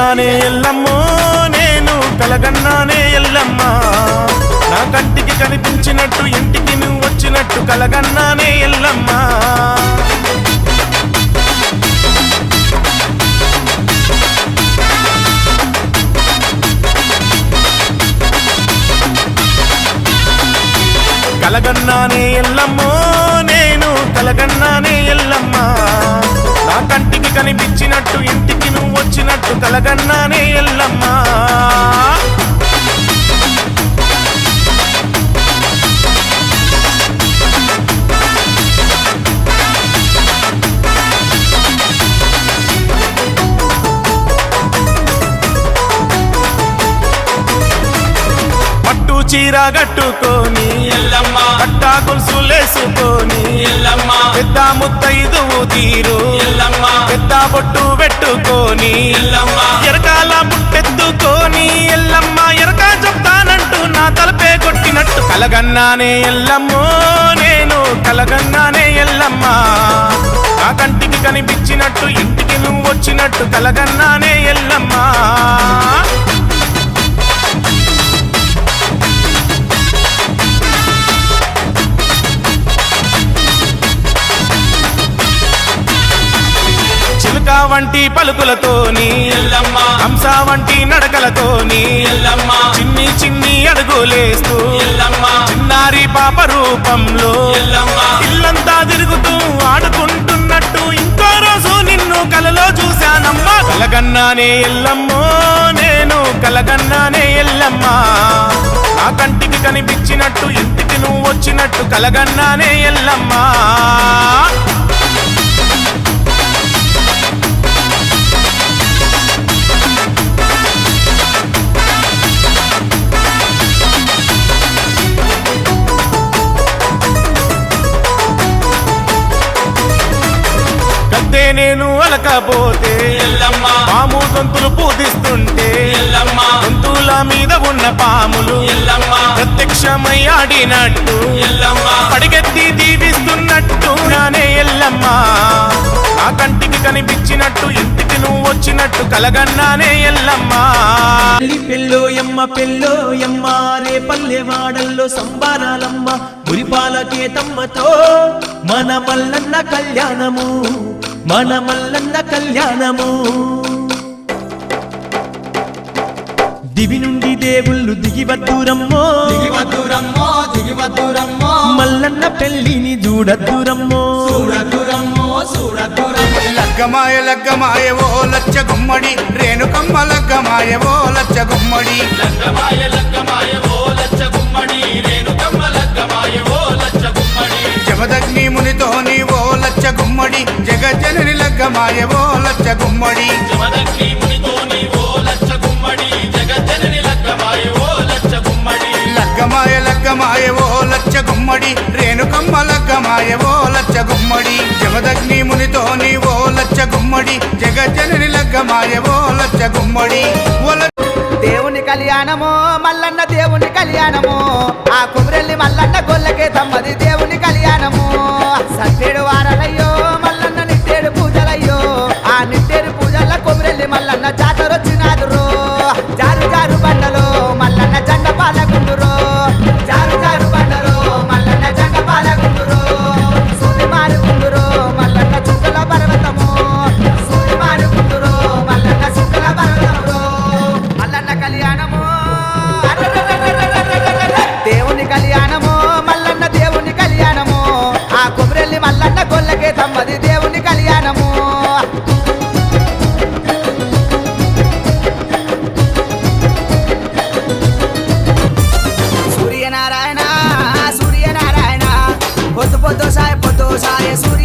కలగన్నానే ఎల్లమ్మో నేను కలగన్నానే ఎల్లమ్మ నా కంటికి కనిపించినట్టు ఇంటికి నువ్వు వచ్చినట్టు కలగన్నానే ఎల్లమ్మ కలగన్నానే ఎల్లమ్మో నేను కలగన్నానే ఎల్లమ్మ నా కంటికి కనిపించినట్టు ఇంటికి నువ్వు వచ్చినట్టు కలగన్నానే ఎల్లమ్మ చీర కట్టుకొని ఎల్లమ్మ కట్టా గొలుసులేసుకొని ఎల్లమ్మ పెద్ద ముత్తైదువు తీరు ఎల్లమ్మ పెద్ద బొట్టు పెట్టుకొని ఎల్లమ్మ ఎరకాల ముట్టెత్తుకొని ఎల్లమ్మ ఎరకా చెప్తానంటూ నా తలపే కొట్టినట్టు కలగన్నానే ఎల్లమ్మో నేను కలగన్నానే ఎల్లమ్మ నా కంటికి కనిపించినట్టు ఇంటికి నువ్వు వచ్చినట్టు కలగన్నానే ఎల్లమ్మ చిలుక వంటి పలుకులతోని ఎల్లమ్మ హంస వంటి నడకలతోని ఎల్లమ్మ చిన్ని చిన్ని అడుగులేస్తూ ఎల్లమ్మ చిన్నారి పాప రూపంలో ఎల్లమ్మ ఇల్లంతా తిరుగుతూ ఆడుకుంటున్నట్టు ఇంకో రోజు నిన్ను కలలో చూశానమ్మా కలగన్నానే ఎల్లమ్మో నేను కలగన్నానే ఎల్లమ్మ నా కంటికి కనిపించినట్టు ఇంటికి నువ్వు వచ్చినట్టు కలగన్నానే ఎల్లమ్మ నేను అలకపోతే ఎల్లమ్మ పాము గొంతులు పూజిస్తుంటే ఎల్లమ్మ గొంతుల మీద ఉన్న పాములు ఎల్లమ్మ ప్రత్యక్షమై ఆడినట్టు ఎల్లమ్మ పడిగెత్తి దీవిస్తున్నట్టు నానే ఎల్లమ్మ నా కంటికి కనిపించినట్టు ఇంటికి నువ్వు వచ్చినట్టు కలగన్నానే ఎల్లమ్మ పెళ్ళోయమ్మ పెళ్ళోయమ్మ రే పల్లె వాడల్లో సంబారాలమ్మ గురిపాలకేతమ్మతో మన మల్లన్న కళ్యాణము మన మల్లన్న కళ్యాణము దివి నుండి దేవుళ్ళు దిగివద్దురమ్మో దిగివద్దురమ్మో దిగివద్దురమ్మో మల్లన్న పెళ్ళిని చూడద్దురమ్మో చూడద్దురమ్మో చూడద్దురమ్మో లగ్గమాయ లగ్గమాయ ఓ లచ్చ గుమ్మడి రేణుకమ్మ లగ్గమాయ ఓ లచ్చ గుమ్మడి లగ్గమాయ లగ్గమాయ ఓ లచ్చ గుమ్మడి రేణుకమ్మ లగ్గమాయ ఓ లచ్చ గుమ్మడి జమదగ్ని మునితోని ఓ లచ్చ గుమ్మడి జగజ్జనని లగ్గమాయ ఓ లచ్చ గుమ్మడి జమదగ్ని మునితోని ఓ లచ్చ గుమ్మడి జగజ్జనని లగ్గమాయ ఓ లచ్చ గుమ్మడి లగ్గమాయ లగ్గమాయ ఓ లచ్చ గుమ్మడి రేణుకమ్మ లగ్గమాయ ఓ లచ్చ గుమ్మడి జమదగ్ని మునితోని ఓ లచ్చ గుమ్మడి జగజ్జనని లగ్గమాయ ఓ లచ్చ గుమ్మడి దేవుని కళ్యాణమో మల్లన్న దేవుని కళ్యాణము ఆ కుమరెల్లి మల్లన్న గొల్లకే తమ్మది దేవుని కళ్యాణము సట్టేడు వారలయ్యో మల్లన్న నిట్టేడు పూజలయ్యో ఆ నిట్టేడు పూజల కుమరెల్లి మల్లన్న జాతరొచ్చినాదురో జారు జారు బండలో మల్లన్న జెండ పాలగుండురో జారు జారు బండలో మల్లన్న జెండ పాలగుండురో సూది మారుగుండురో మల్లన్న చుక్కల పర్వతము సూది మారుగుండురో మల్లన్న చుక్కల పర్వతము మల్లన్న కళ్యాణము దేవుని కళ్యాణము మల్లన్న దేవుని కళ్యాణము ఆ కుమరెల్లి మల్లన్న గొల్లకే తమ్మది దేవుని కళ్యాణము సూర్యనారాయణ సూర్యనారాయణ పొద్దు పొద్దు సాయ సూర్య